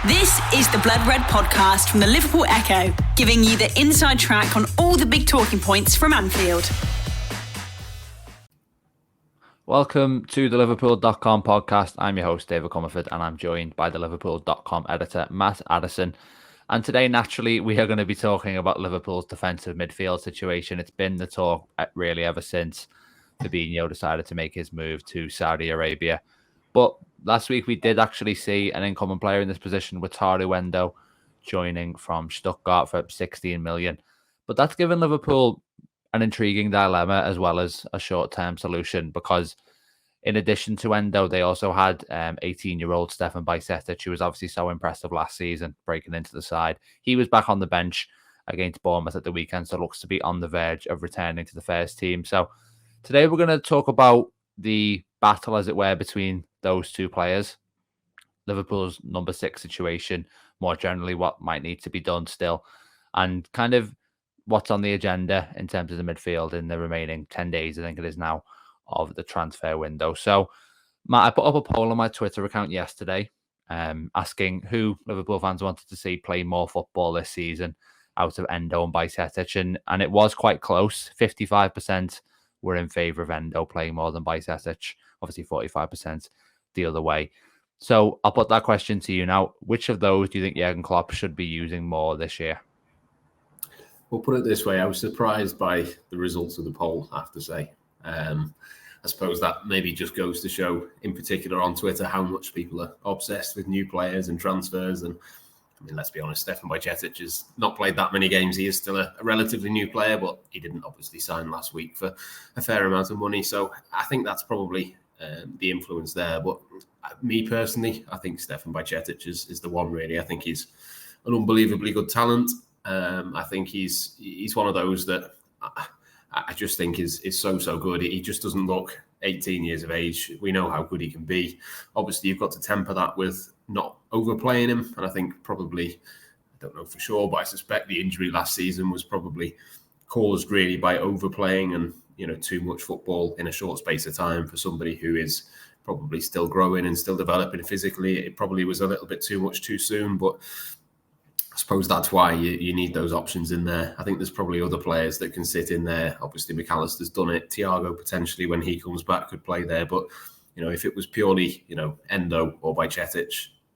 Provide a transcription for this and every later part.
This is the Blood Red podcast from the Liverpool Echo, giving you the inside track on all the big talking points from Anfield. Welcome to the Liverpool.com podcast. I'm your host, David Comerford, and I'm joined by the Liverpool.com editor, Matt Addison. And today, naturally, we are going to be talking about Liverpool's defensive midfield situation. It's been the talk really ever since Fabinho decided to make his move to Saudi Arabia. But last week, we did actually see an incoming player in this position, Wataru Endo, joining from Stuttgart for 16 million. But that's given Liverpool an intriguing dilemma as well as a short-term solution, because in addition to Endo, they also had 18-year-old Stefan Bajcetic, who was obviously so impressive last season, breaking into the side. He was back on the bench against Bournemouth at the weekend, so looks to be on the verge of returning to the first team. So today we're going to talk about the battle, as it were, between those two players, Liverpool's number 6 situation, more generally what might need to be done still, and kind of what's on the agenda in terms of the midfield in the remaining 10 days, I think it is now, of the transfer window. So, Matt, I put up a poll on my Twitter account yesterday asking who Liverpool fans wanted to see play more football this season out of Endo and Bajcetic, and it was quite close. 55% were in favour of Endo playing more than Bajcetic, obviously 45% the other way. So I'll put that question to you now. Which of those do you think Jurgen Klopp should be using more this year? We'll put it this way. I was surprised by the results of the poll, I have to say. I suppose that maybe just goes to show, in particular on Twitter, how much people are obsessed with new players and transfers. And I mean, let's be honest, Stefan Bajcetic has not played that many games. He is still a relatively new player, but he didn't obviously sign last week for a fair amount of money. So I think that's probably the influence there. But me personally, I think Stefan Bajcetic is the one, really. I think he's an unbelievably good talent. I think he's one of those that I just think is so good. He just doesn't look 18 years of age. We know how good he can be. Obviously, you've got to temper that with not overplaying him. And I think probably, I don't know for sure, but I suspect the injury last season was probably caused really by overplaying and, too much football in a short space of time for somebody who is probably still growing and still developing physically. It probably was a little bit too much too soon, but I suppose that's why you need those options in there. I think there's probably other players that can sit in there. Obviously, McAllister's done it. Thiago, potentially, when he comes back, could play there. But, if it was purely, Endo or Bajcetic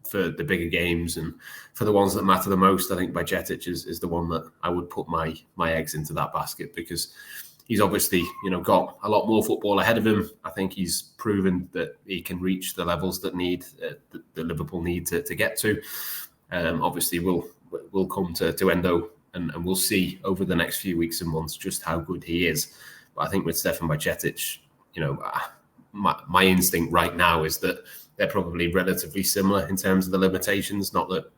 for the bigger games and for the ones that matter the most, I think Bajcetic is the one that I would put my eggs into that basket, because he's obviously, got a lot more football ahead of him. I think he's proven that he can reach the levels that Liverpool need to get to. Obviously, we'll come to Endo and we'll see over the next few weeks and months just how good he is. But I think with Stefan Bajcetic, my instinct right now is that they're probably relatively similar in terms of the limitations. Not that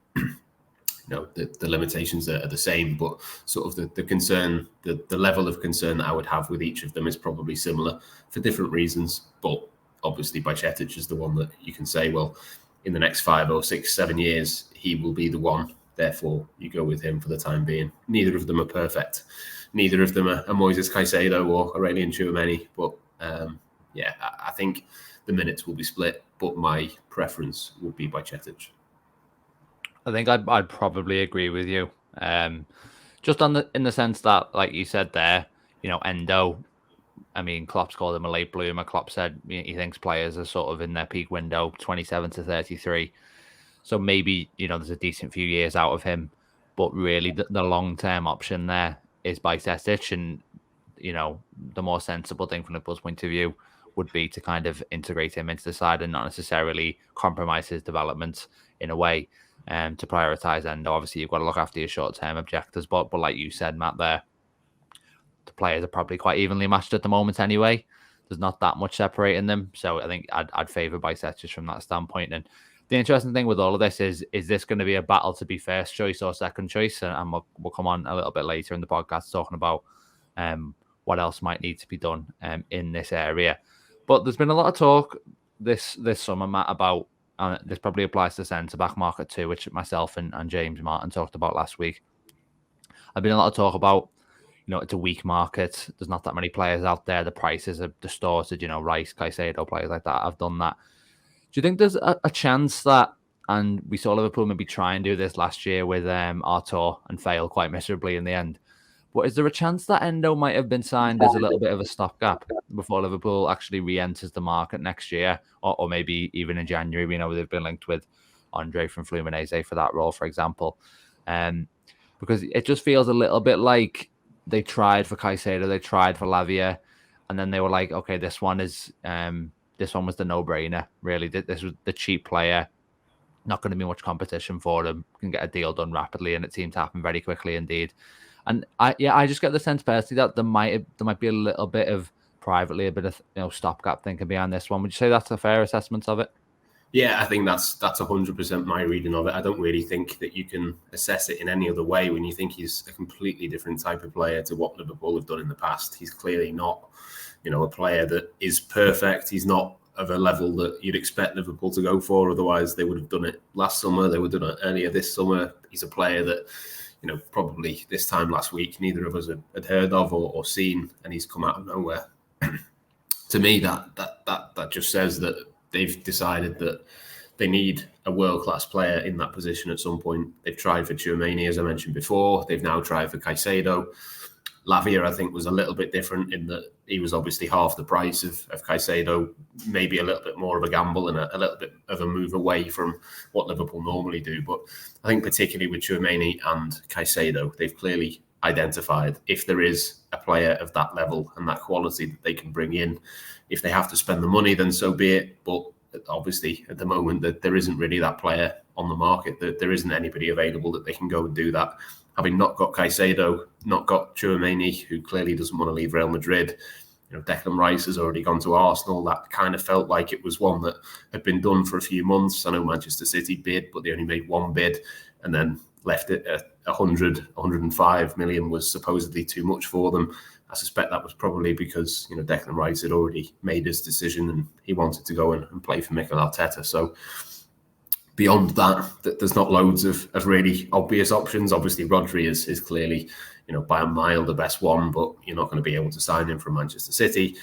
the limitations are the same, but sort of the concern, the level of concern that I would have with each of them is probably similar for different reasons. But obviously, Bajcetic is the one that you can say, well, in the next 5 or 6, 7 years, he will be the one. Therefore, you go with him for the time being. Neither of them are perfect. Neither of them are Moises Caicedo or Aurelien Tchouameni. But I think the minutes will be split. But my preference would be Bajcetic. I think I'd probably agree with you. Just in the sense that, like you said there, Endo. I mean, Klopp's called him a late bloomer. Klopp said he thinks players are sort of in their peak window, 27 to 33. So maybe, there's a decent few years out of him. But really, the long-term option there is Bajcetic. And, the more sensible thing from Liverpool's point of view would be to kind of integrate him into the side and not necessarily compromise his development in a way to prioritise Endo. Obviously, you've got to look after your short-term objectives. But like you said, Matt, there, the players are probably quite evenly matched at the moment anyway. There's not that much separating them. So I think I'd favour Bajcetic from that standpoint. And the interesting thing with all of this is this going to be a battle to be first choice or second choice? And we'll come on a little bit later in the podcast talking about what else might need to be done in this area. But there's been a lot of talk this summer, Matt, about, this probably applies to centre-back market too, which myself and James Martin talked about last week. I've been a lot of talk about, it's a weak market. There's not that many players out there. The prices are distorted. Rice, Caicedo, players like that have done that. Do you think there's a chance that And we saw Liverpool maybe try and do this last year with Artur and fail quite miserably in the end. But is there a chance that Endo might have been signed as a little bit of a stopgap before Liverpool actually re-enters the market next year, or maybe even in January? We know they've been linked with Andre from Fluminense for that role, for example. Because it just feels a little bit like they tried for Caicedo, they tried for Lavia, and then they were like, okay, this one was the no-brainer, really. This was the cheap player. Not going to be much competition for them. Can get a deal done rapidly, and it seemed to happen very quickly indeed. And I just get the sense personally that there might be a little bit of privately a bit of stopgap thinking behind this one. Would you say that's a fair assessment of it? Yeah, I think that's 100% my reading of it. I don't really think that you can assess it in any other way when you think he's a completely different type of player to what Liverpool have done in the past. He's clearly not, a player that is perfect. He's not of a level that you'd expect Liverpool to go for. Otherwise, they would have done it last summer. They would have done it earlier this summer. He's a player that, probably this time last week, neither of us had heard of or seen, and he's come out of nowhere. To me, that just says that they've decided that they need a world-class player in that position at some point. They've tried for Tchouaméni, as I mentioned before. They've now tried for Caicedo. Lavia, I think, was a little bit different in that he was obviously half the price of Caicedo, maybe a little bit more of a gamble and a little bit of a move away from what Liverpool normally do. But I think particularly with Tchouaméni and Caicedo, they've clearly identified if there is a player of that level and that quality that they can bring in. If they have to spend the money, then so be it. But obviously, at the moment, that there isn't really that player on the market, that there isn't anybody available that they can go and do that. Having not got Caicedo, not got Tchouaméni, who clearly doesn't want to leave Real Madrid. Declan Rice has already gone to Arsenal. That kind of felt like it was one that had been done for a few months. I know Manchester City bid, but they only made one bid and then left it at 105 million was supposedly too much for them. I suspect that was probably because, Declan Rice had already made his decision and he wanted to go and play for Mikel Arteta. So beyond that, there's not loads of really obvious options. Obviously, Rodri is clearly, by a mile the best one, but you're not going to be able to sign him from Manchester City.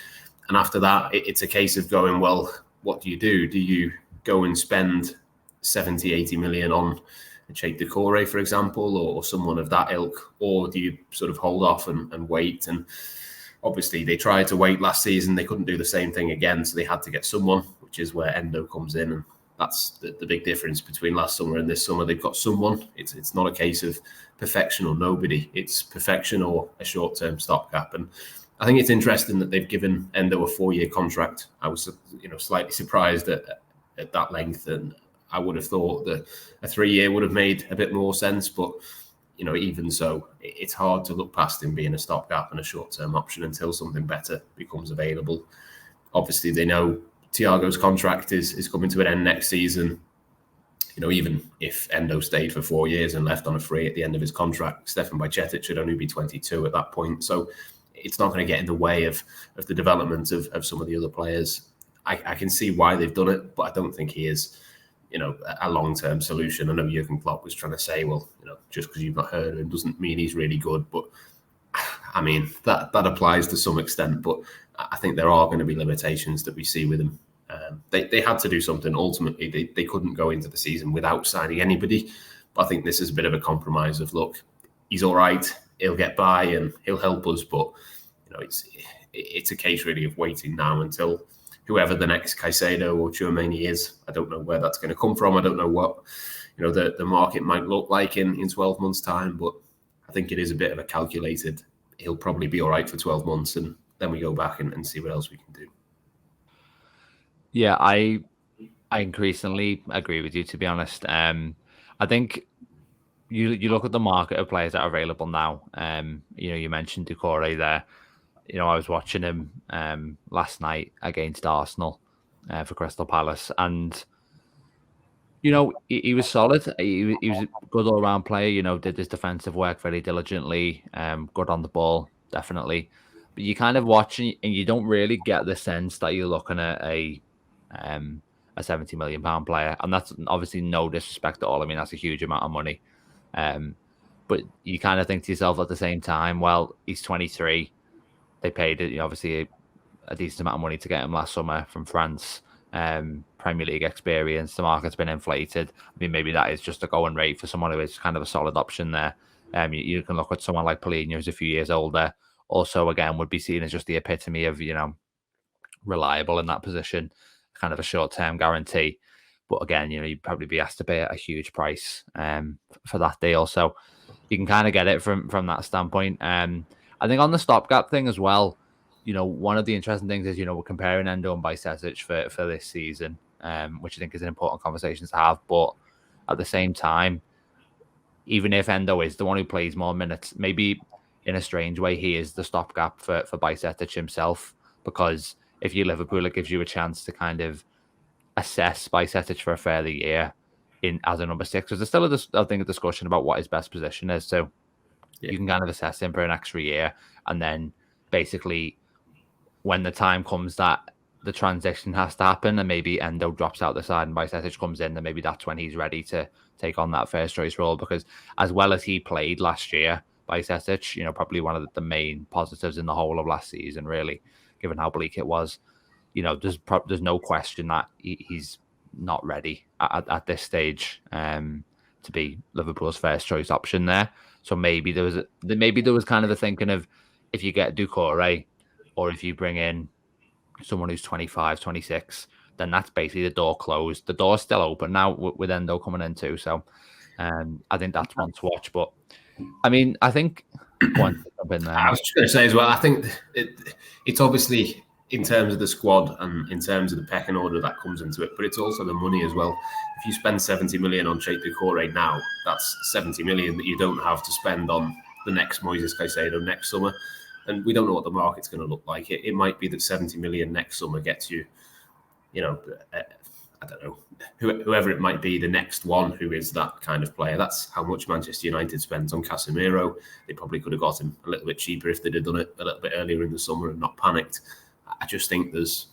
And after that, it's a case of going, well, what do you do? Do you go and spend 70, 80 million on Cheikh Doucouré, for example, or someone of that ilk, or do you sort of hold off and wait? And obviously, they tried to wait last season. They couldn't do the same thing again, so they had to get someone, which is where Endo comes in. And that's the big difference between last summer and this summer. They've got someone. It's not a case of perfection or nobody. It's perfection or a short-term stopgap. And I think it's interesting that they've given Endo a 4-year contract. I was, slightly surprised at that length, and I would have thought that a 3-year would have made a bit more sense. But, even so, it's hard to look past him being a stopgap and a short-term option until something better becomes available. Obviously, they know Thiago's contract is coming to an end next season. Even if Endo stayed for 4 years and left on a free at the end of his contract, Stefan Bajcetic should only be 22 at that point. So it's not going to get in the way of the development of some of the other players. I can see why they've done it, but I don't think he is, a long-term solution. I know Jurgen Klopp was trying to say, well, just because you've not heard of him doesn't mean he's really good. But I mean, that applies to some extent, but I think there are going to be limitations that we see with him. They had to do something. Ultimately, they couldn't go into the season without signing anybody. But I think this is a bit of a compromise of, look, he's all right, he'll get by and he'll help us. But, it's a case really of waiting now until whoever the next Caicedo or Tchouaméni is. I don't know where that's going to come from. I don't know what, the market might look like in 12 months' time. But I think it is a bit of a calculated, he'll probably be all right for 12 months and then we go back and see what else we can do. Yeah, I increasingly agree with you, to be honest. I think you look at the market of players that are available now. You mentioned Doucouré there. I was watching him last night against Arsenal for Crystal Palace, and he was solid. He was a good all-round player. Did his defensive work very diligently. Good on the ball, definitely. But you kind of watch and you don't really get the sense that you're looking at a £70 million player, and that's obviously no disrespect at all. I mean, that's a huge amount of money. But you kind of think to yourself at the same time, well, he's 23. They paid obviously a decent amount of money to get him last summer from France. Premier League experience. The market's been inflated. I mean, maybe that is just a going rate for someone who is kind of a solid option there. You can look at someone like Paulinho, who's a few years older. Also, again, would be seen as just the epitome of, reliable in that position, kind of a short-term guarantee. But again, you'd probably be asked to pay a huge price for that deal. So you can kind of get it from that standpoint. I think on the stopgap thing as well, one of the interesting things is, we're comparing Endo and Bajcetic for this season, which I think is an important conversation to have. But at the same time, even if Endo is the one who plays more minutes, maybe in a strange way, he is the stopgap for Bajcetic himself, because if you're Liverpool, it gives you a chance to kind of assess Bajcetic for a further year as a number 6, because there's still a discussion about what his best position is. So you can kind of assess him for an extra year, and then basically when the time comes that the transition has to happen and maybe Endo drops out the side and Bajcetic comes in, then maybe that's when he's ready to take on that first choice role. Because as well as he played last year, Bajcetic, probably one of the main positives in the whole of last season, really, given how bleak it was. There's no question that he's not ready at this stage to be Liverpool's first choice option there. So maybe there was kind of a thinking of, if you get Doucouré, or if you bring in someone who's 25, 26, then that's basically the door closed. The door's still open now with Endo coming in too. So I think that's one to watch. But I mean, I think I was just going to say as well, I think it's obviously in terms of the squad and in terms of the pecking order that comes into it, but it's also the money as well. If you spend 70 million on Cheikh Doucouré now, that's 70 million that you don't have to spend on the next Moises Caicedo next summer. And we don't know what the market's going to look like. It might be that 70 million next summer gets you, I don't know, whoever it might be, the next one who is that kind of player. That's how much Manchester United spent on Casemiro. They probably could have got him a little bit cheaper if they'd have done it a little bit earlier in the summer and not panicked. I just think there's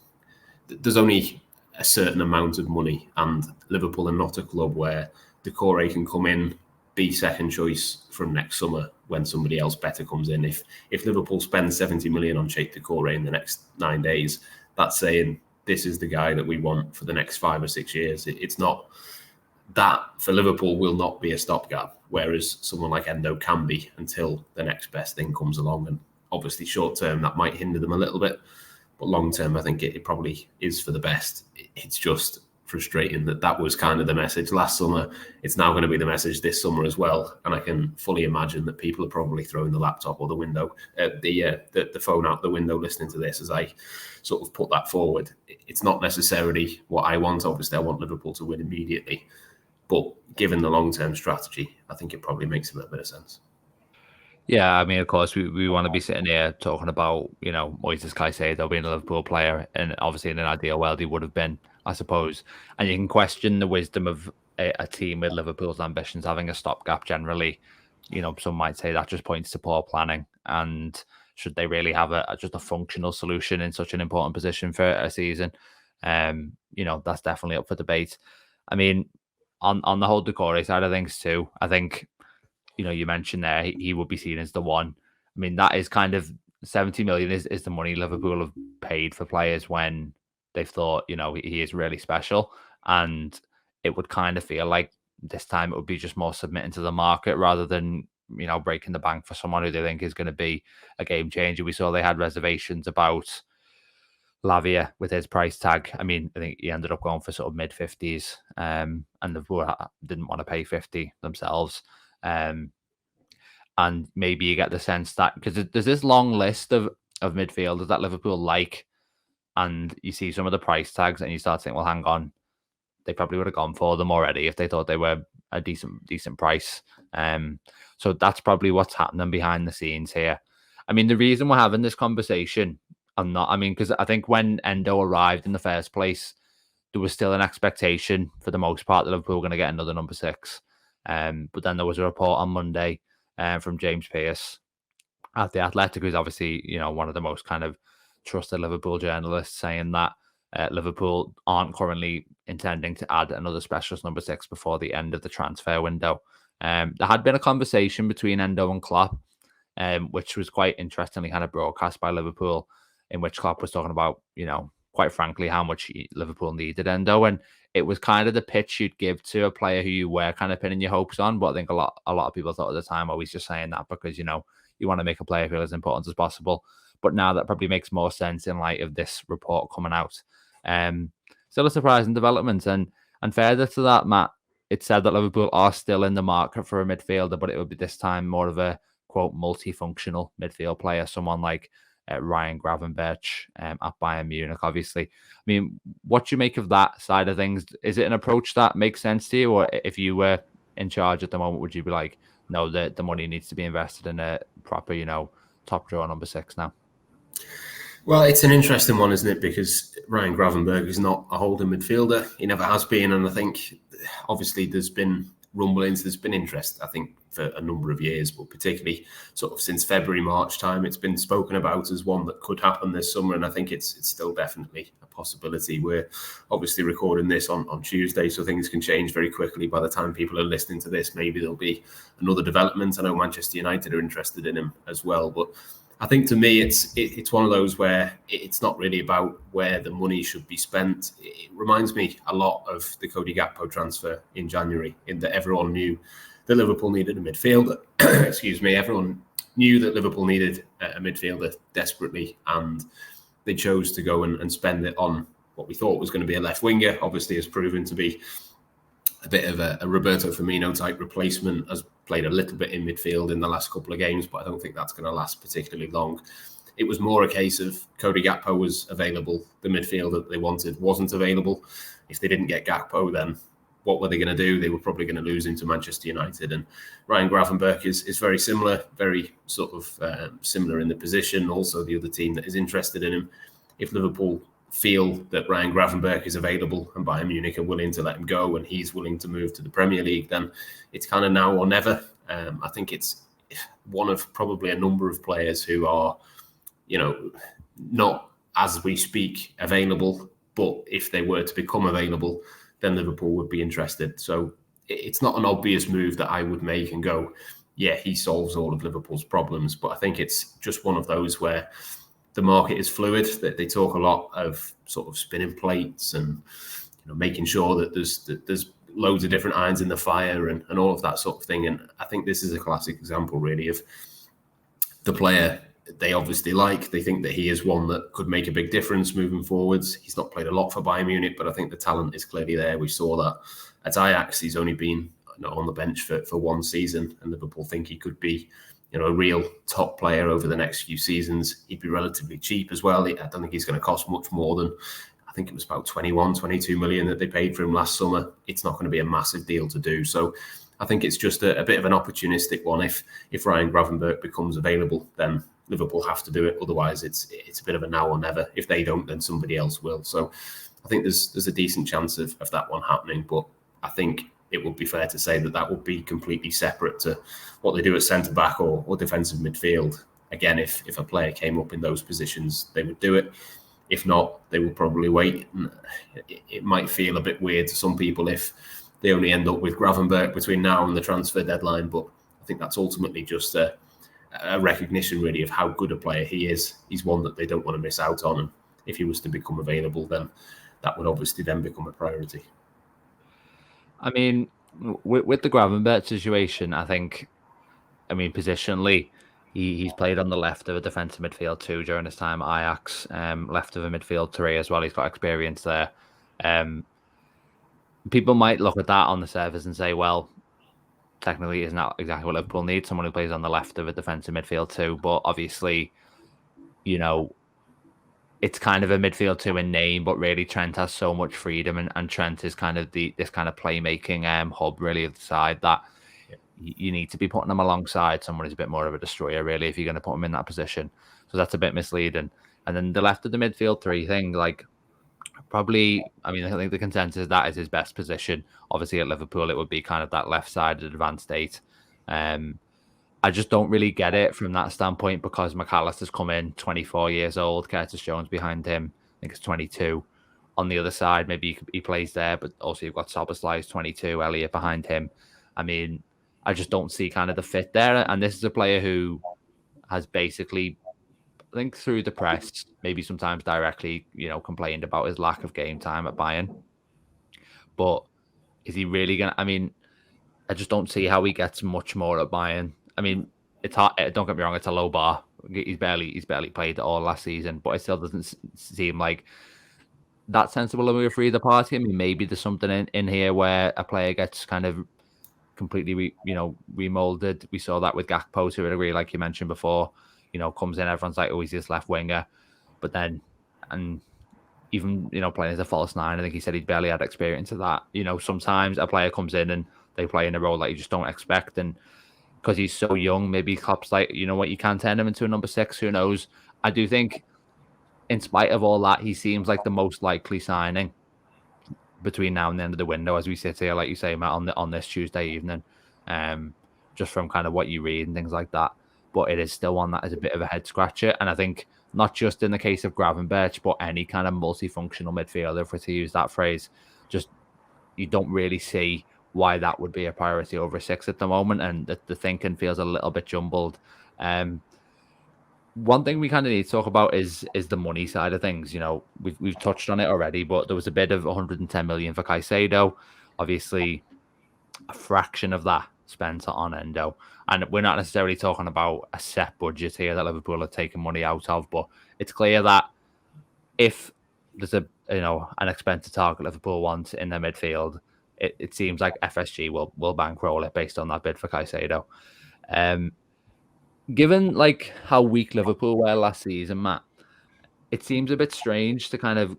only a certain amount of money, and Liverpool are not a club where Doucouré can come in, be second choice from next summer when somebody else better comes in. If Liverpool spend 70 million on Cheikh Doucouré in the next 9 days, that's saying this is the guy that we want for the next 5 or 6 years. It's not that for Liverpool will not be a stopgap, whereas someone like Endo can be until the next best thing comes along. And obviously short term that might hinder them a little bit, but long term I think it probably is for the best. It's just frustrating that was kind of the message last summer. It's now going to be the message this summer as well, and I can fully imagine that people are probably throwing the laptop or the window, the phone out the window listening to this as I sort of put that forward. It's not necessarily what I want. Obviously I want Liverpool to win immediately, but given the long-term strategy, I think it probably makes a little bit of sense. Yeah, I mean, of course, we want to be sitting here talking about, Moises Caicedo being a Liverpool player, and obviously in an ideal world he would have been, I suppose. And you can question the wisdom of a team with Liverpool's ambitions having a stopgap generally. Some might say that just points to poor planning, and should they really have just a functional solution in such an important position for a season? That's definitely up for debate. I mean, on the whole Doucouré side of things too, I think, you mentioned there, he would be seen as the one. I mean, that is kind of 70 million is the money Liverpool have paid for players when they've thought, he is really special. And it would kind of feel like this time it would be just more submitting to the market rather than, breaking the bank for someone who they think is going to be a game changer. We saw they had reservations about Lavia with his price tag. I mean, I think he ended up going for sort of mid-50s, and Liverpool didn't want to pay 50 themselves. And maybe you get the sense that because there's this long list of midfielders that Liverpool like, and you see some of the price tags and you start saying, well, hang on, they probably would have gone for them already if they thought they were a decent price. So that's probably what's happening behind the scenes here. I mean, the reason we're having this conversation, because I think when Endo arrived in the first place, there was still an expectation for the most part that Liverpool were going to get another number 6. But then there was a report on Monday from James Pearce at The Athletic, who's obviously, one of the most kind of trusted Liverpool journalists, saying that Liverpool aren't currently intending to add another specialist number 6 before the end of the transfer window. There had been a conversation between Endo and Klopp, which was quite interestingly kind of broadcast by Liverpool, in which Klopp was talking about, quite frankly, how much Liverpool needed Endo. And it was kind of the pitch you'd give to a player who you were kind of pinning your hopes on. But I think a lot of people thought at the time, oh, he's just saying that because, you want to make a player feel as important as possible. But now that probably makes more sense in light of this report coming out. Still a surprising development. And further to that, Matt, it said that Liverpool are still in the market for a midfielder, but it would be this time more of a, quote, multifunctional midfield player, someone like Ryan Gravenberch at Bayern Munich, obviously. I mean, what do you make of that side of things? Is it an approach that makes sense to you? Or if you were in charge at the moment, would you be like, no, the money needs to be invested in a proper, top drawer number 6 now? Well, it's an interesting one, isn't it? Because Ryan Gravenberch is not a holding midfielder. He never has been. And I think, obviously, there's been rumblings, there's been interest, I think, for a number of years, but particularly sort of since February, March time, it's been spoken about as one that could happen this summer. And I think it's still definitely a possibility. We're obviously recording this on Tuesday, so things can change very quickly. By the time people are listening to this, maybe there'll be another development. I know Manchester United are interested in him as well, but I think to me, it's one of those where it's not really about where the money should be spent. It reminds me a lot of the Cody Gakpo transfer in January, in that everyone knew that Liverpool needed a midfielder. Excuse me. Everyone knew that Liverpool needed a midfielder desperately, and they chose to go and spend it on what we thought was going to be a left winger. Obviously, has proven to be a bit of a Roberto Firmino type replacement, has played a little bit in midfield in the last couple of games, but I don't think that's going to last particularly long. It was more a case of Cody Gakpo was available, the midfield that they wanted wasn't available. If they didn't get Gakpo, then what were they going to do? They were probably going to lose him to Manchester United. And Ryan Gravenberch is very similar, very sort of similar in the position. Also, the other team that is interested in him, if Liverpool feel that Ryan Gravenberch is available and Bayern Munich are willing to let him go and he's willing to move to the Premier League, then it's kind of now or never. I think it's one of probably a number of players who are, not as we speak available, but if they were to become available, then Liverpool would be interested. So it's not an obvious move that I would make and go, yeah, he solves all of Liverpool's problems. But I think it's just one of those where the market is fluid, that they talk a lot of sort of spinning plates and making sure that there's loads of different irons in the fire and all of that sort of thing. And I think this is a classic example, really, of the player they obviously like. They think that he is one that could make a big difference moving forwards. He's not played a lot for Bayern Munich, but I think the talent is clearly there. We saw that at Ajax. He's only been on the bench for one season, and Liverpool think he could be a real top player over the next few seasons. He'd be relatively cheap as well. I don't think he's going to cost much more than, I think it was about 22 million that they paid for him last summer. It's not going to be a massive deal to do. So I think it's just a bit of an opportunistic one. If Ryan Gravenberch becomes available, then Liverpool have to do it. Otherwise, it's a bit of a now or never. If they don't, then somebody else will. So I think there's a decent chance of that one happening. But I think it would be fair to say that would be completely separate to what they do at centre-back or defensive midfield. Again, if a player came up in those positions, they would do it. If not, they will probably wait. It might feel a bit weird to some people if they only end up with Gravenberch between now and the transfer deadline, but I think that's ultimately just a recognition, really, of how good a player he is. He's one that they don't want to miss out on, and if he was to become available, then that would obviously then become a priority. I mean, with the Gravenberch situation, I think, positionally, he's played on the left of a defensive midfield too during his time at Ajax, left of a midfield 3 as well. He's got experience there. People might look at that on the surface and say, well, technically isn't that exactly what Liverpool needs, someone who plays on the left of a defensive midfield too. But obviously, it's kind of a midfield 2 in name, but really Trent has so much freedom, and Trent is kind of this kind of playmaking hub, really, of the side, that you need to be putting him alongside someone who's a bit more of a destroyer, really, if you're going to put him in that position. So that's a bit misleading. And then the left of the midfield 3 thing, probably, I think the consensus is that is his best position. Obviously at Liverpool, it would be kind of that left side of advanced state. I just don't really get it from that standpoint, because McAllister's come in 24 years old, Curtis Jones behind him, I think it's 22. On the other side, maybe he plays there, but also you've got Szoboszlai, who's 22, Elliott behind him. I just don't see kind of the fit there. And this is a player who has basically I think through the press, maybe sometimes directly, complained about his lack of game time at Bayern. But is he really going to? I mean, I just don't see how he gets much more at Bayern. I mean, it's hard. Don't get me wrong; it's a low bar. He's barely played at all last season, but it still doesn't seem like that sensible a move for either party. I mean, maybe there's something in here where a player gets kind of completely, remolded. We saw that with Gakpo to a degree, like you mentioned before. Comes in, everyone's like, oh, he's this left winger, but then and even playing as a false nine, I think he said he'd barely had experience of that. Sometimes a player comes in and they play in a role that you just don't expect, and because he's so young, maybe Klopp's like, what, you can turn him into a number 6. Who knows? I do think, in spite of all that, he seems like the most likely signing between now and the end of the window, as we sit here, like you say, Matt, on this Tuesday evening, just from kind of what you read and things like that. But it is still one that is a bit of a head scratcher, and I think not just in the case of Gravenberch, but any kind of multifunctional midfielder, if we're to use that phrase, just you don't really see why that would be a priority over 6 at the moment, and the thinking feels a little bit jumbled. One thing we kind of need to talk about is the money side of things. We've touched on it already, but there was a bid of 110 million for Caicedo. Obviously, a fraction of that spent on Endo, and we're not necessarily talking about a set budget here that Liverpool are taking money out of, but it's clear that if there's an expensive target Liverpool want in their midfield, it seems like FSG will bankroll it based on that bid for Caicedo. Given like how weak Liverpool were last season, Matt, it seems a bit strange to kind of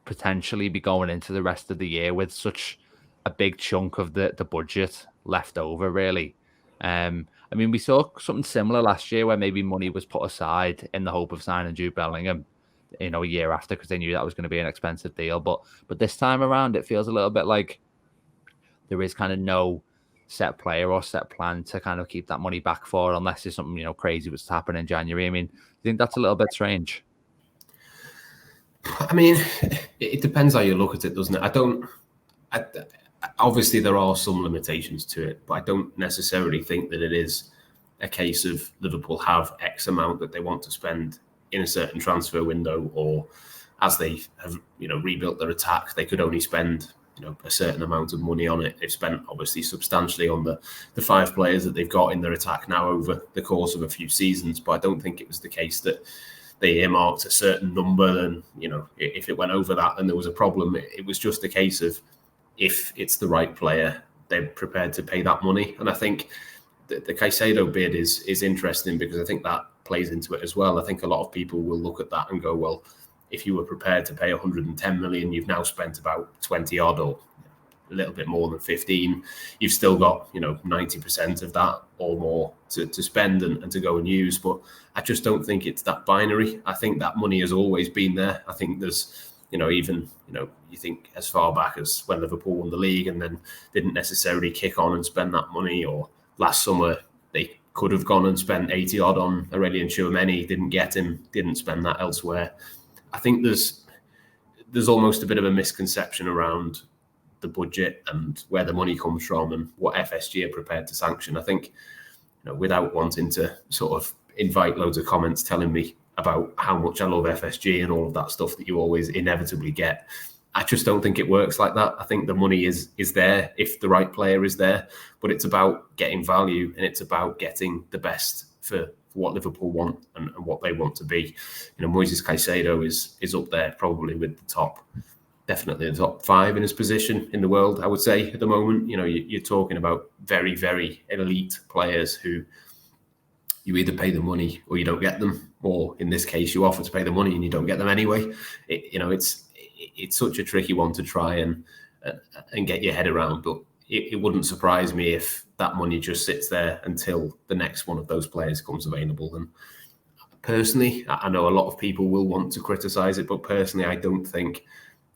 potentially be going into the rest of the year with such a big chunk of the budget left over, really. I mean, we saw something similar last year where maybe money was put aside in the hope of signing Jude Bellingham, a year after, because they knew that was going to be an expensive deal. But this time around, it feels a little bit like there is kind of no set player or set plan to kind of keep that money back for, unless there's something crazy was to happen in January. I mean, I think that's a little bit strange. I mean, it depends how you look at it, doesn't it? Obviously there are some limitations to it, but I don't necessarily think that it is a case of Liverpool have X amount that they want to spend in a certain transfer window, or as they have rebuilt their attack, they could only spend a certain amount of money on it. They've spent obviously substantially on the 5 players that they've got in their attack now over the course of a few seasons, but I don't think it was the case that they earmarked a certain number and if it went over that then there was a problem. It was just a case of, if it's the right player, they're prepared to pay that money. And I think the Caicedo bid is interesting, because I think that plays into it as well. I think a lot of people will look at that and go, well, if you were prepared to pay 110 million, you've now spent about 20 odd, or a little bit more than 15. You've still got 90% of that or more to spend and to go and use. But I just don't think it's that binary. I think that money has always been there. I think there's even you think as far back as when Liverpool won the league and then didn't necessarily kick on and spend that money, or last summer they could have gone and spent 80 odd on Aurelien Tchouameni, didn't get him, didn't spend that elsewhere. I think there's almost a bit of a misconception around the budget and where the money comes from and what FSG are prepared to sanction. I think without wanting to sort of invite loads of comments telling me about how much I love FSG and all of that stuff that you always inevitably get, I just don't think it works like that. I think the money is there if the right player is there, but it's about getting value and it's about getting the best for what Liverpool want and what they want to be. Moises Caicedo is up there probably with definitely the top 5 in his position in the world, I would say, at the moment. You're talking about very, very elite players who you either pay the money or you don't get them, or in this case, you offer to pay the money and you don't get them anyway. It's such a tricky one to try and get your head around, but it wouldn't surprise me if that money just sits there until the next one of those players comes available. And personally, I know a lot of people will want to criticise it, but personally, I don't think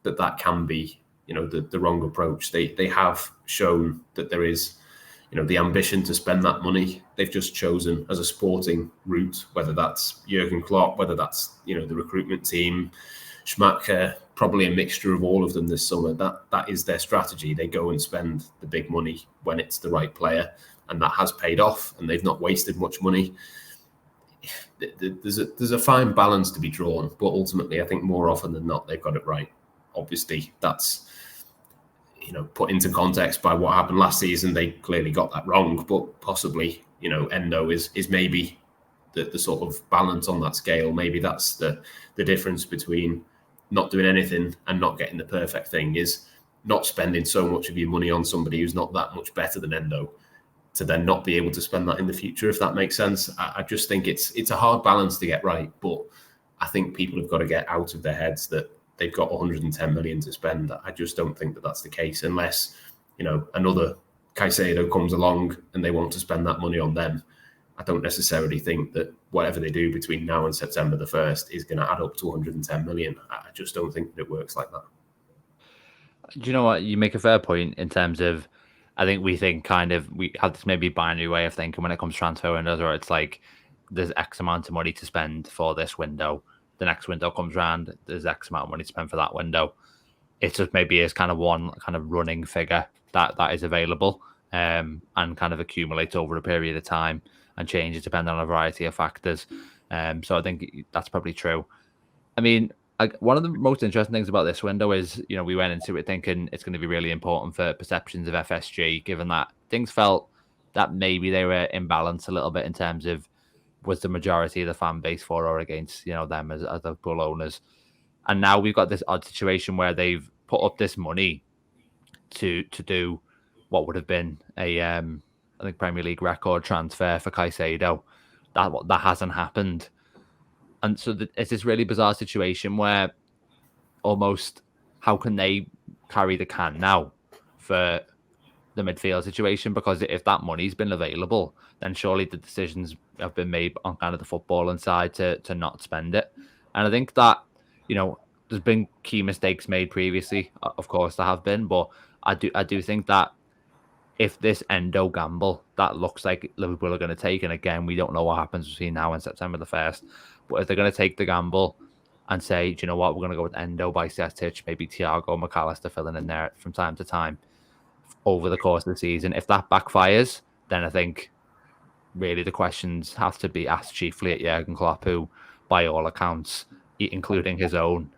that can be, the wrong approach. They have shown that there is, the ambition to spend that money. They've just chosen as a sporting route, whether that's Jurgen Klopp, whether that's, the recruitment team, Schmadtke, probably a mixture of all of them this summer. That is their strategy. They go and spend the big money when it's the right player, and that has paid off, and they've not wasted much money. there's a fine balance to be drawn, but ultimately, I think more often than not, they've got it right. Obviously, that's put into context by what happened last season. They clearly got that wrong, but possibly, Endo is maybe the sort of balance on that scale. Maybe that's the difference between not doing anything and not getting the perfect thing, is not spending so much of your money on somebody who's not that much better than Endo, to then not be able to spend that in the future, if that makes sense. I just think it's a hard balance to get right, but I think people have got to get out of their heads that they've got 110 million to spend. I just don't think that that's the case, unless another Caicedo comes along and they want to spend that money on them. I don't necessarily think that whatever they do between now and September the 1st is going to add up to 110 million. I just don't think that it works like that. Do you know what? You make a fair point in terms of, I think we have this maybe binary way of thinking when it comes to transfer windows, where it's like there's X amount of money to spend for this window. The next window comes around, there's X amount of money to spend for that window. It just maybe is kind of one kind of running figure that is available, and kind of accumulates over a period of time and changes depending on a variety of factors. So I think that's probably true. I mean, one of the most interesting things about this window is, we went into it thinking it's going to be really important for perceptions of FSG, given that things felt that maybe they were in balance a little bit in terms of, was the majority of the fan base for or against, them as Liverpool owners. And now we've got this odd situation where they've put up this money to do what would have been a, I think, Premier League record transfer for Caicedo. That hasn't happened. And so it's this really bizarre situation where almost, how can they carry the can now for the midfield situation? Because if that money's been available, then surely the decisions have been made on kind of the footballing side to not spend it. And I think that, there's been key mistakes made previously. Of course there have been, but I do think that if this Endo gamble that looks like Liverpool are going to take, and again, we don't know what happens between now and September the 1st, but if they're going to take the gamble and say, do you know what, we're going to go with Endo, Bajcetic, maybe Thiago, McAllister filling in there from time to time over the course of the season, if that backfires, then I think really the questions have to be asked chiefly at Jurgen Klopp, who, by all accounts, including his own,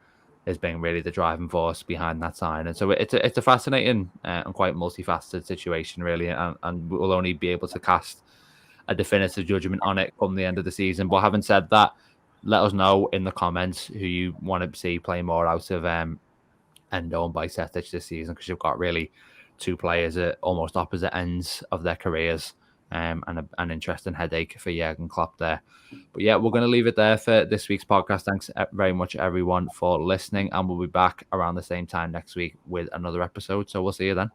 is being really the driving force behind that sign. And so it's a fascinating and quite multifaceted situation, really, and we'll only be able to cast a definitive judgment on it come the end of the season. But having said that, let us know in the comments who you want to see play more out of Endo and Bajcetic this season, because you've got really two players at almost opposite ends of their careers, and an interesting headache for Jurgen Klopp there. But yeah, we're going to leave it there for this week's podcast. Thanks very much, everyone, for listening, and we'll be back around the same time next week with another episode. So we'll see you then.